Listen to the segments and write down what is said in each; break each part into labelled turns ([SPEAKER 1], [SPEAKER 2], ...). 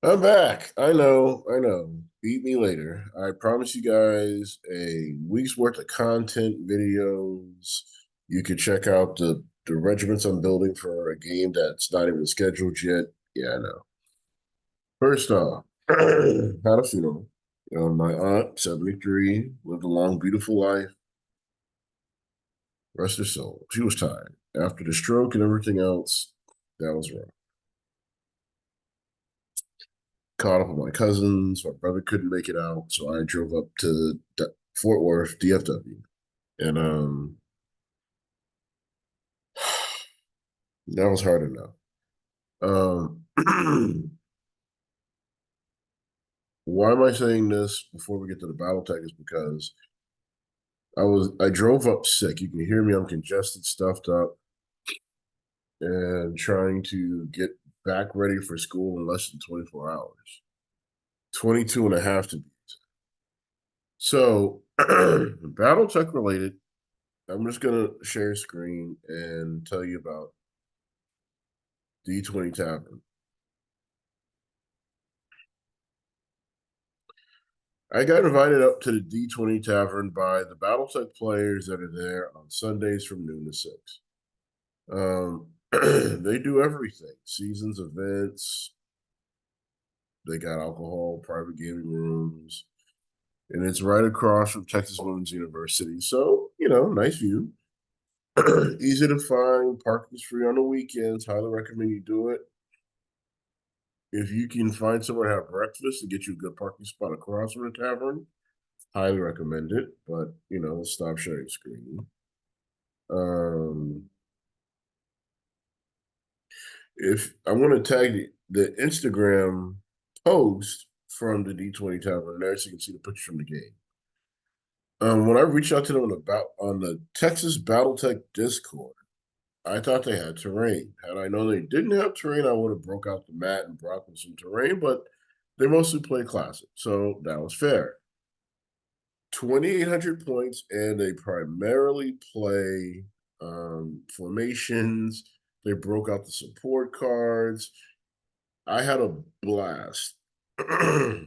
[SPEAKER 1] I'm back. I know, I know. Beat me later. I promise you guys a week's worth of content videos. You can check out the regiments I'm building for a game that's not even scheduled yet. Yeah, I know. First off, had a funeral. My aunt, 73, lived a long, beautiful life. Rest her soul. She was tired. After the stroke and everything else, that was wrong. Caught up with my cousins. My brother couldn't make it out, so I drove up to Fort Worth, DFW, and that was hard enough. Why am I saying this before we get to the battle tech? Is because I drove up sick. You can hear me. I'm congested, stuffed up, and trying to get back ready for school in less than 24 hours. 22 and a half to be. So, battle tech related. I'm just gonna share screen and tell you about D20 Tavern. I got invited up to the D20 Tavern by the BattleTech players that are there on Sundays from noon to 6. They do everything: seasons, events. They got alcohol, private gaming rooms, and it's right across from Texas Women's University. So, nice view. Easy to find. Parking's free on the weekends. Highly recommend you do it. If you can find somewhere to have breakfast and get you a good parking spot across from the tavern, highly recommend it. But stop sharing screen. Um, if I want to tag the Instagram post from the D20 Tavern there, so you can see the picture from the game. When I reached out to them on the Texas BattleTech Discord, I thought they had terrain. Had I known they didn't have terrain, I would have broke out the mat and brought them some terrain. But they mostly play classic, so that was fair. 2,800 points, and they primarily play formations. They broke out the support cards. I had a blast. I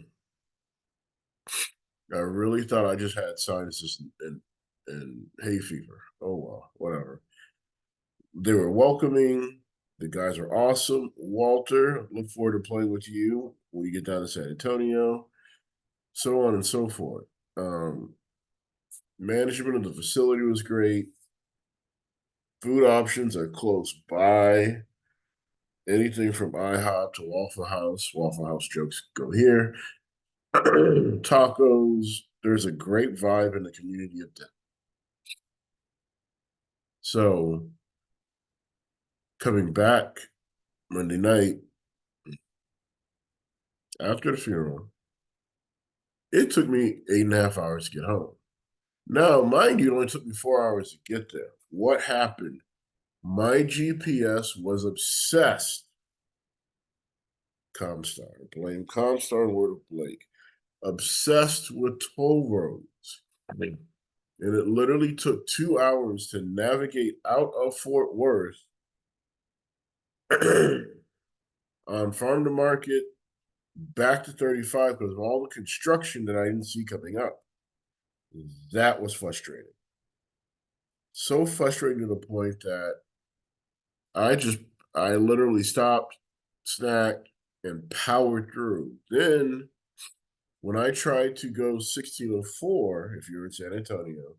[SPEAKER 1] really thought I just had sinuses and hay fever. Oh well, whatever. They were welcoming. The guys are awesome. Walter, look forward to playing with you when you get down to San Antonio. So on and so forth. Um, Management of the facility was great. Food options are close by. Anything from IHOP to Waffle House. Waffle House jokes go here. Tacos. There's a great vibe in the community of Denton. So coming back Monday night after the funeral, it took me 8.5 hours to get home. Now, mind you, it only took me 4 hours to get there. What happened? My GPS was obsessed. Comstar. Blame Comstar and Word of Blake. Obsessed with toll roads. And it literally took 2 hours to navigate out of Fort Worth on farm to market back to 35 because of all the construction that I didn't see coming up. That was frustrating. So frustrating to the point that I just, I literally stopped, snacked, and powered through. Then, when I tried to go 1604, if you're in San Antonio,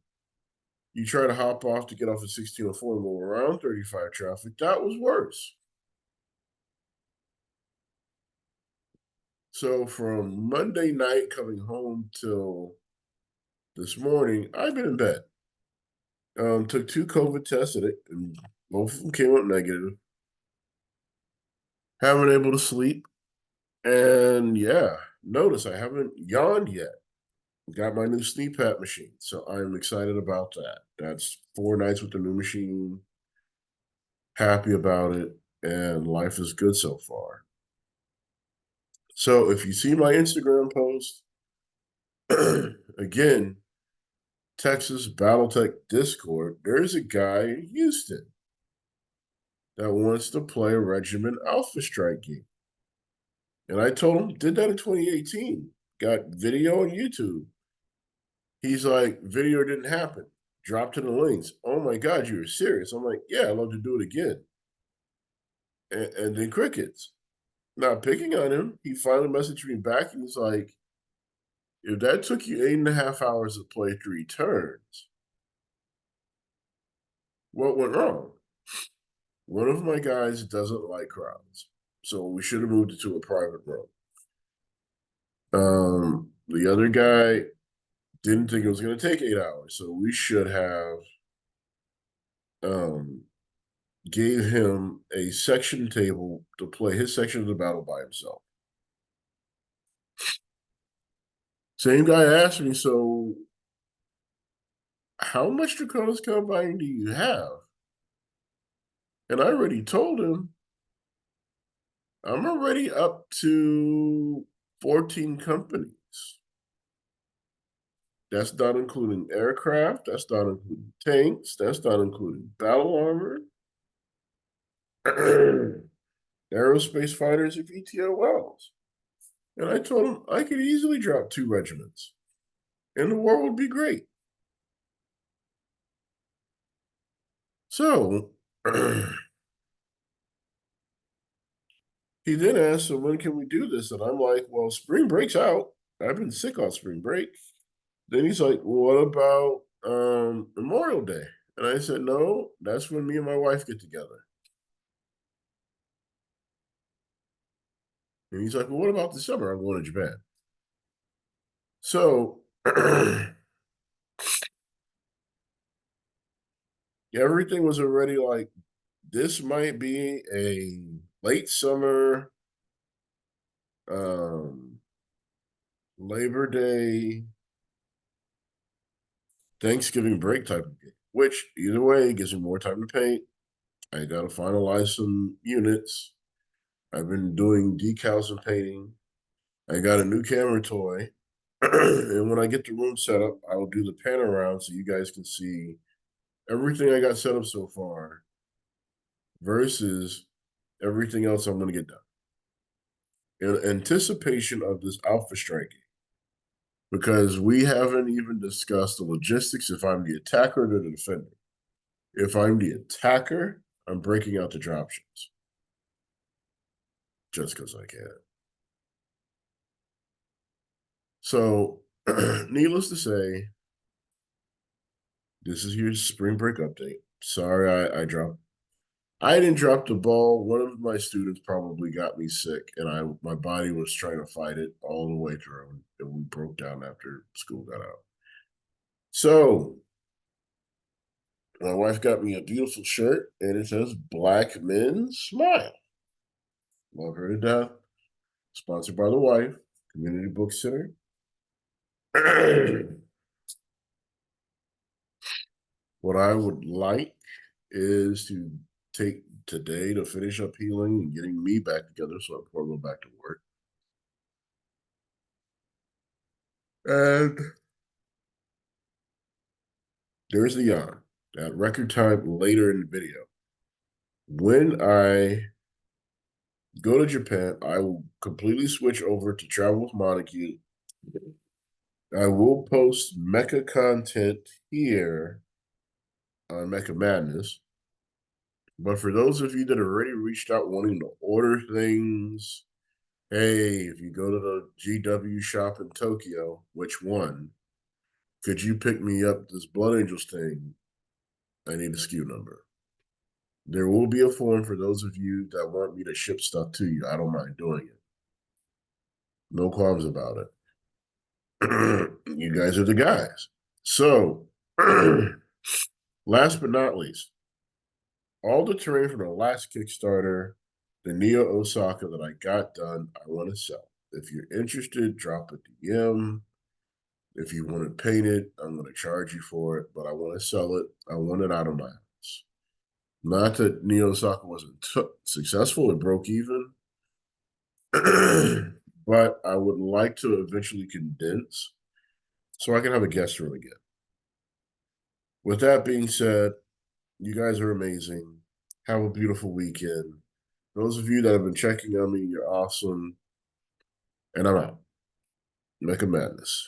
[SPEAKER 1] you try to hop off to get off at 1604 and go around 35 traffic. That was worse. So from Monday night coming home till this morning, I've been in bed. Took 2 COVID tests and both of them came up negative. Haven't able to sleep. And yeah, notice I haven't yawned yet. Got my new sleep pad machine. So I'm excited about that. That's 4 nights with the new machine. Happy about it. And life is good so far. So if you see my Instagram post, again, Texas Battletech Discord, there's a guy in Houston that wants to play a Regiment Alpha Strike game. And I told him, did that in 2018. Got video on YouTube. He's like, video didn't happen. Dropped in the links. Oh my God, you were serious. I'm like, yeah, I'd love to do it again. And then crickets. Not picking on him. He finally messaged me back and he's like, if that took you 8.5 hours to play 3 turns, what went wrong? One of my guys doesn't like crowds. So we should have moved it to a private room. The other guy didn't think it was going to take 8 hours. So we should have um, gave him a section table to play his section of the battle by himself. Same guy asked me, so how much Draconis Combine do you have? And I already told him I'm already up to 14 companies. That's not including aircraft. That's not including tanks. That's not including battle armor, aerospace fighters, and VTOLs. And I told him I could easily drop 2 regiments, and the war would be great. So he then asked, so when can we do this? And I'm like, well, spring break's out. I've been sick on spring break. Then he's like, well, what about Memorial Day? And I said, no, that's when me and my wife get together. And he's like, well, what about the summer? I'm going to Japan. So everything was already like, this might be a late summer, Labor Day, Thanksgiving break type of game, which either way gives me more time to paint. I got to finalize some units. I've been doing decals and painting. I got a new camera toy. And when I get the room set up, I will do the pan around so you guys can see everything I got set up so far versus everything else I'm going to get done. In anticipation of this Alpha Strike game, because we haven't even discussed the logistics if I'm the attacker or the defender. If I'm the attacker, I'm breaking out the dropships just because I can. So, needless to say, this is your spring break update. Sorry, I dropped. I didn't drop the ball. One of my students probably got me sick, and my body was trying to fight it all the way through, and we broke down after school got out. So, my wife got me a beautiful shirt, and it says "Black Men Smile." Love her to death. Sponsored by the wife, Community Book Center. What I would like is to take today to finish up healing and getting me back together so I can go back to work. And there's the yarn. That record time later in the video. When I go to Japan, I will completely switch over to Travel with Montague. I will post mecha content here on Mecha Madness. But for those of you that already reached out wanting to order things, hey, if you go to the GW shop in Tokyo, which one? Could you pick me up this Blood Angels thing? I need a SKU number. There will be a form for those of you that want me to ship stuff to you. I don't mind doing it. No qualms about it. You guys are the guys. So, last but not least, all the terrain from the last Kickstarter, the Neo Osaka that I got done, I want to sell. If you're interested, drop a DM. If you want to paint it, I'm going to charge you for it, but I want to sell it. I want it out of my house. Not that Neo Osaka wasn't successful, it broke even. But I would like to eventually condense so I can have a guest room again. With that being said, you guys are amazing. Have a beautiful weekend. Those of you that have been checking on me, you're awesome. and I'm out. Make a madness.